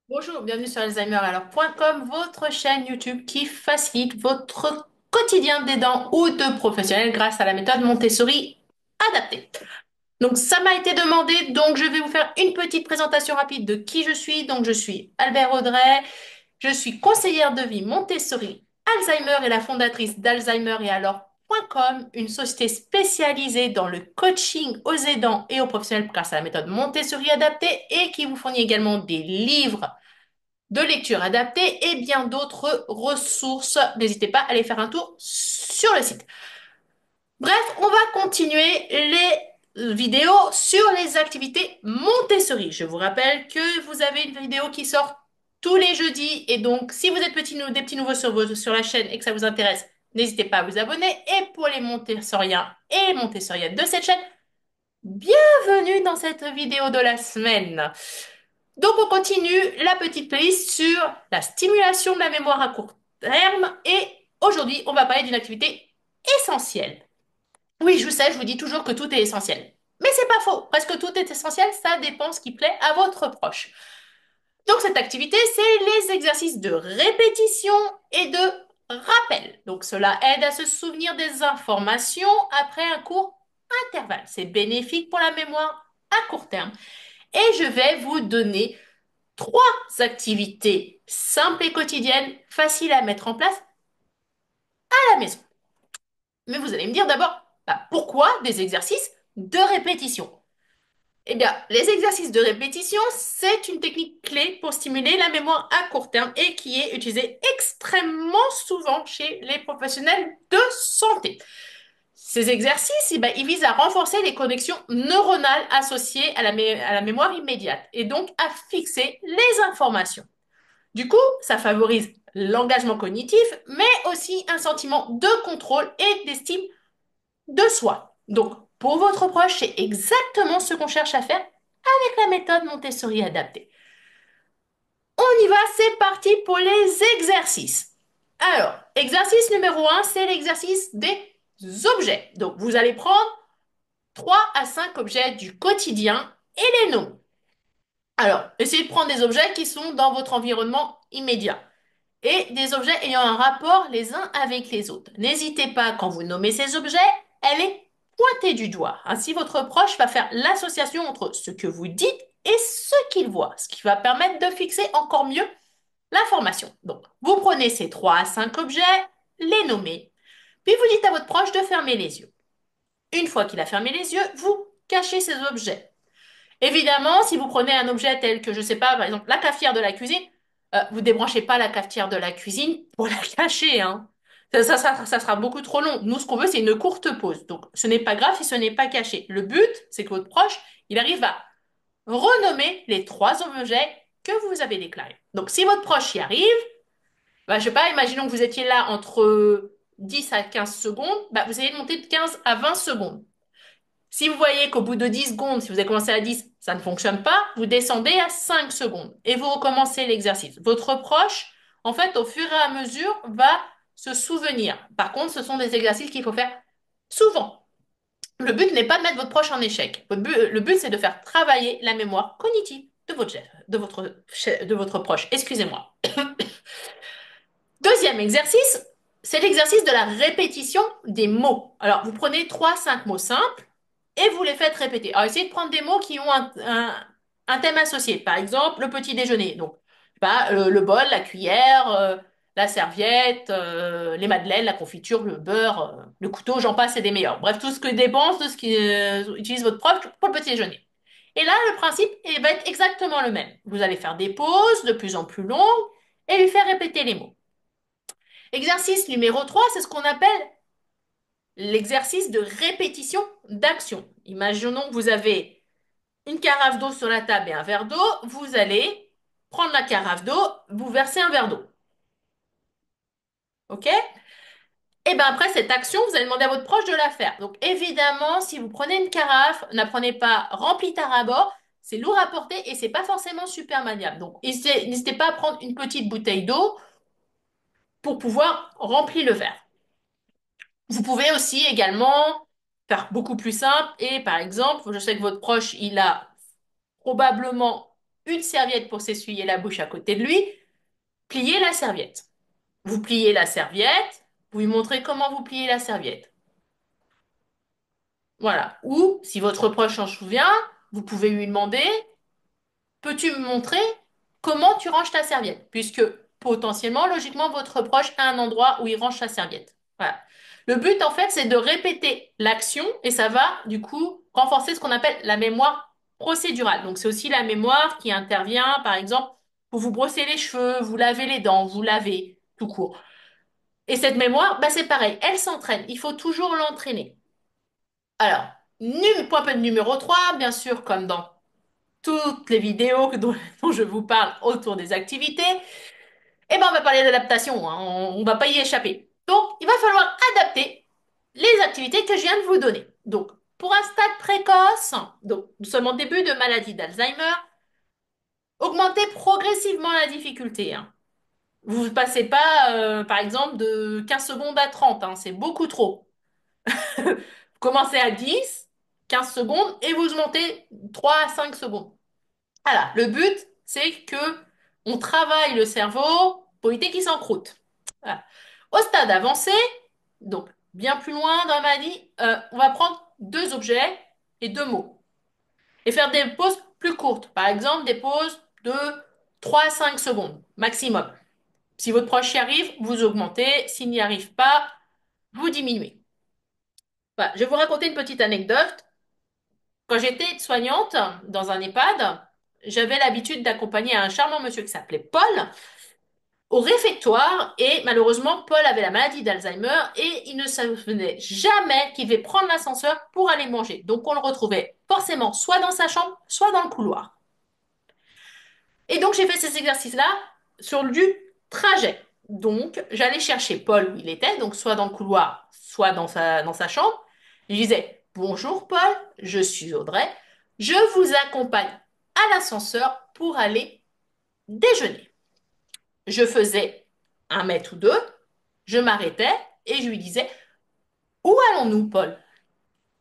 Bonjour, bienvenue sur alzheimeralors.com, votre chaîne YouTube qui facilite votre quotidien d'aidant ou de professionnel grâce à la méthode Montessori adaptée. Donc ça m'a été demandé, donc je vais vous faire une petite présentation rapide de qui je suis. Donc je suis Albert Audret, je suis conseillère de vie Montessori Alzheimer et la fondatrice d'Alzheimer et alors.com, une société spécialisée dans le coaching aux aidants et aux professionnels grâce à la méthode Montessori adaptée et qui vous fournit également des livres de lecture adaptée et bien d'autres ressources. N'hésitez pas à aller faire un tour sur le site. Bref, on va continuer les vidéos sur les activités Montessori. Je vous rappelle que vous avez une vidéo qui sort tous les jeudis et donc si vous êtes des petits nouveaux sur la chaîne et que ça vous intéresse, n'hésitez pas à vous abonner. Et pour les Montessoriens et Montessoriennes de cette chaîne, bienvenue dans cette vidéo de la semaine. Donc on continue la petite playlist sur la stimulation de la mémoire à court terme et aujourd'hui on va parler d'une activité essentielle. Oui, je sais, je vous dis toujours que tout est essentiel. Mais c'est pas faux, presque tout est essentiel, ça dépend ce qui plaît à votre proche. Donc cette activité, c'est les exercices de répétition et de rappel. Donc cela aide à se souvenir des informations après un court intervalle. C'est bénéfique pour la mémoire à court terme. Et je vais vous donner trois activités simples et quotidiennes, faciles à mettre en place à la maison. Mais vous allez me dire d'abord, pourquoi des exercices de répétition? Eh bien, les exercices de répétition, c'est une technique clé pour stimuler la mémoire à court terme et qui est utilisée extrêmement souvent chez les professionnels de santé. Ces exercices, ils visent à renforcer les connexions neuronales associées à la mémoire immédiate et donc à fixer les informations. Du coup, ça favorise l'engagement cognitif, mais aussi un sentiment de contrôle et d'estime de soi. Donc, pour votre proche, c'est exactement ce qu'on cherche à faire avec la méthode Montessori adaptée. On y va, c'est parti pour les exercices. Alors, exercice numéro un, c'est l'exercice des objets. Donc, vous allez prendre 3 à 5 objets du quotidien et les nommer. Alors, essayez de prendre des objets qui sont dans votre environnement immédiat et des objets ayant un rapport les uns avec les autres. N'hésitez pas, quand vous nommez ces objets, elle est pointée du doigt. Ainsi, votre proche va faire l'association entre ce que vous dites et ce qu'il voit, ce qui va permettre de fixer encore mieux l'information. Donc, vous prenez ces 3 à 5 objets, les nommez, puis vous dites à votre proche de fermer les yeux. Une fois qu'il a fermé les yeux, vous cachez ces objets. Évidemment, si vous prenez un objet tel que, je ne sais pas, par exemple, la cafetière de la cuisine, vous débranchez pas la cafetière de la cuisine pour la cacher, hein. Ça sera beaucoup trop long. Nous, ce qu'on veut, c'est une courte pause. Donc, ce n'est pas grave si ce n'est pas caché. Le but, c'est que votre proche, il arrive à renommer les 3 objets que vous avez déclarés. Donc, si votre proche y arrive, je sais pas, imaginons que vous étiez là entre 10 à 15 secondes, vous allez monter de 15 à 20 secondes. Si vous voyez qu'au bout de 10 secondes, si vous avez commencé à 10, ça ne fonctionne pas, vous descendez à 5 secondes et vous recommencez l'exercice. Votre proche, en fait, au fur et à mesure, va se souvenir. Par contre, ce sont des exercices qu'il faut faire souvent. Le but n'est pas de mettre votre proche en échec. Le but, c'est de faire travailler la mémoire cognitive de votre chef, de votre proche. Excusez-moi. Deuxième exercice, c'est l'exercice de la répétition des mots. Alors, vous prenez 3, 5 mots simples et vous les faites répéter. Alors, essayez de prendre des mots qui ont un thème associé. Par exemple, le petit déjeuner. Donc, je sais pas, le bol, la cuillère, la serviette, les madeleines, la confiture, le beurre, le couteau, j'en passe, c'est des meilleurs. Bref, tout ce que dépense de ce qu'utilise votre prof pour le petit déjeuner. Et là, le principe va être exactement le même. Vous allez faire des pauses de plus en plus longues et lui faire répéter les mots. Exercice numéro 3, c'est ce qu'on appelle l'exercice de répétition d'action. Imaginons que vous avez une carafe d'eau sur la table et un verre d'eau. Vous allez prendre la carafe d'eau, vous versez un verre d'eau. OK? Et bien après cette action, vous allez demander à votre proche de la faire. Donc évidemment, si vous prenez une carafe, n'apprenez pas rempli tard à bord, c'est lourd à porter et c'est pas forcément super maniable. Donc n'hésitez pas à prendre une petite bouteille d'eau pour pouvoir remplir le verre. Vous pouvez aussi également faire beaucoup plus simple et par exemple, je sais que votre proche, il a probablement une serviette pour s'essuyer la bouche à côté de lui, pliez la serviette. Vous pliez la serviette, vous lui montrez comment vous pliez la serviette. Voilà. Ou, si votre proche s'en souvient, vous pouvez lui demander, peux-tu me montrer comment tu ranges ta serviette? Puisque potentiellement, logiquement, votre proche a un endroit où il range sa serviette. Voilà. Le but, en fait, c'est de répéter l'action et ça va, du coup, renforcer ce qu'on appelle la mémoire procédurale. Donc, c'est aussi la mémoire qui intervient, par exemple, pour vous brosser les cheveux, vous laver les dents, vous laver, tout court. Et cette mémoire, bah, c'est pareil, elle s'entraîne. Il faut toujours l'entraîner. Alors, point numéro 3, bien sûr, comme dans toutes les vidéos dont je vous parle autour des activités, eh ben, on va parler d'adaptation, hein, on va pas y échapper. Donc, il va falloir adapter les activités que je viens de vous donner. Donc, pour un stade précoce, donc nous sommes en début de maladie d'Alzheimer, augmentez progressivement la difficulté, hein. Vous ne passez pas, par exemple, de 15 secondes à 30, hein, c'est beaucoup trop. Vous commencez à 10, 15 secondes et vous montez 3 à 5 secondes. Voilà, le but, c'est que on travaille le cerveau pour éviter qu'il s'encroute. Voilà. Au stade avancé, donc bien plus loin dans la maladie, on va prendre deux objets et deux mots et faire des pauses plus courtes. Par exemple, des pauses de 3 à 5 secondes maximum. Si votre proche y arrive, vous augmentez. S'il n'y arrive pas, vous diminuez. Voilà, je vais vous raconter une petite anecdote. Quand j'étais soignante dans un EHPAD, j'avais l'habitude d'accompagner un charmant monsieur qui s'appelait Paul au réfectoire et malheureusement Paul avait la maladie d'Alzheimer et il ne savait jamais qu'il devait prendre l'ascenseur pour aller manger. Donc on le retrouvait forcément soit dans sa chambre, soit dans le couloir. Et donc j'ai fait ces exercices-là sur du trajet. Donc j'allais chercher Paul où il était, donc soit dans le couloir, soit dans sa chambre. Je disais, bonjour Paul, je suis Audrey, je vous accompagne à l'ascenseur pour aller déjeuner. Je faisais 1 mètre ou deux, je m'arrêtais et je lui disais, où allons-nous Paul?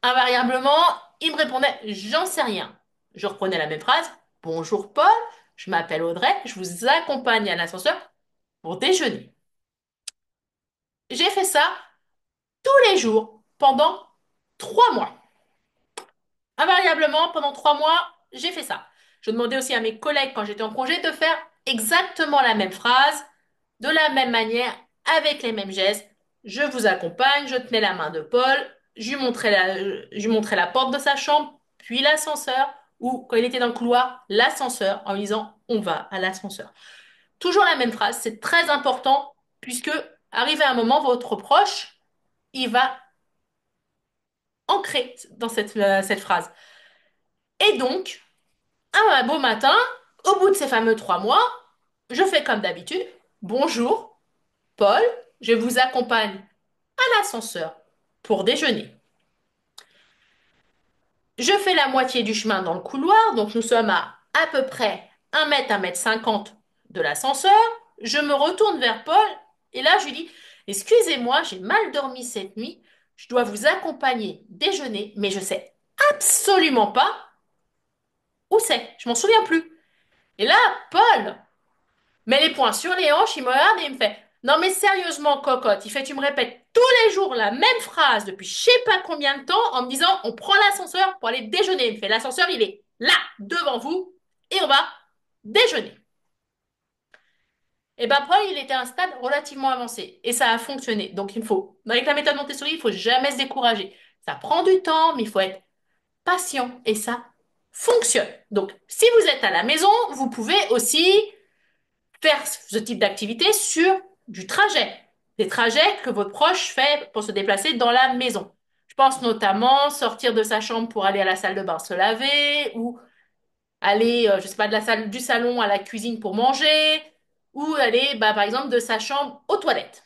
Invariablement, il me répondait, j'en sais rien. Je reprenais la même phrase, bonjour Paul, je m'appelle Audrey, je vous accompagne à l'ascenseur pour déjeuner. J'ai fait ça tous les jours pendant 3 mois. Invariablement, pendant 3 mois, j'ai fait ça. Je demandais aussi à mes collègues quand j'étais en congé de faire exactement la même phrase, de la même manière, avec les mêmes gestes. Je vous accompagne, je tenais la main de Paul, je lui montrais la porte de sa chambre, puis l'ascenseur, ou quand il était dans le couloir, l'ascenseur, en lui disant on va à l'ascenseur. Toujours la même phrase, c'est très important, puisque arrivé à un moment, votre proche, il va ancrer dans cette phrase. Et donc, un beau matin, au bout de ces fameux 3 mois, je fais comme d'habitude. Bonjour, Paul, je vous accompagne à l'ascenseur pour déjeuner. Je fais la moitié du chemin dans le couloir, donc nous sommes à peu près 1 mètre, 1 mètre 50 de l'ascenseur. Je me retourne vers Paul et là je lui dis, excusez-moi, j'ai mal dormi cette nuit, je dois vous accompagner déjeuner, mais je sais absolument pas où c'est, je m'en souviens plus. Et là, Paul met les poings sur les hanches, il me regarde et il me fait, non mais sérieusement, cocotte, il fait, tu me répètes tous les jours la même phrase depuis je sais pas combien de temps en me disant, on prend l'ascenseur pour aller déjeuner. Il me fait, l'ascenseur, il est là, devant vous, et on va déjeuner. Et ben Paul, il était à un stade relativement avancé et ça a fonctionné. Donc il faut, avec la méthode Montessori, il faut jamais se décourager. Ça prend du temps, mais il faut être patient et ça fonctionne. Donc si vous êtes à la maison, vous pouvez aussi faire ce type d'activité sur du trajet. Des trajets que votre proche fait pour se déplacer dans la maison. Je pense notamment sortir de sa chambre pour aller à la salle de bain se laver ou aller, je sais pas, de la salle du salon à la cuisine pour manger ou aller, bah, par exemple, de sa chambre aux toilettes.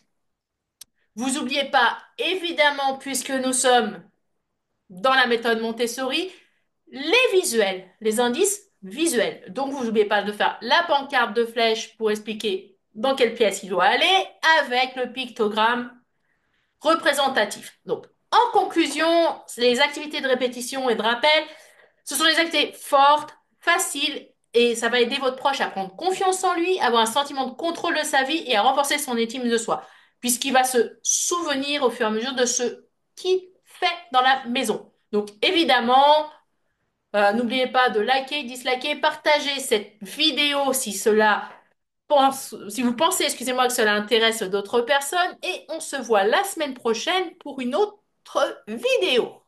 Vous n'oubliez pas, évidemment, puisque nous sommes dans la méthode Montessori, les visuels, les indices visuels. Donc, vous n'oubliez pas de faire la pancarte de flèche pour expliquer dans quelle pièce il doit aller avec le pictogramme représentatif. Donc, en conclusion, les activités de répétition et de rappel, ce sont des activités fortes, faciles Et ça va aider votre proche à prendre confiance en lui, à avoir un sentiment de contrôle de sa vie et à renforcer son estime de soi, puisqu'il va se souvenir au fur et à mesure de ce qu'il fait dans la maison. Donc évidemment, n'oubliez pas de liker, disliker, partager cette vidéo si vous pensez, excusez-moi, que cela intéresse d'autres personnes. Et on se voit la semaine prochaine pour une autre vidéo.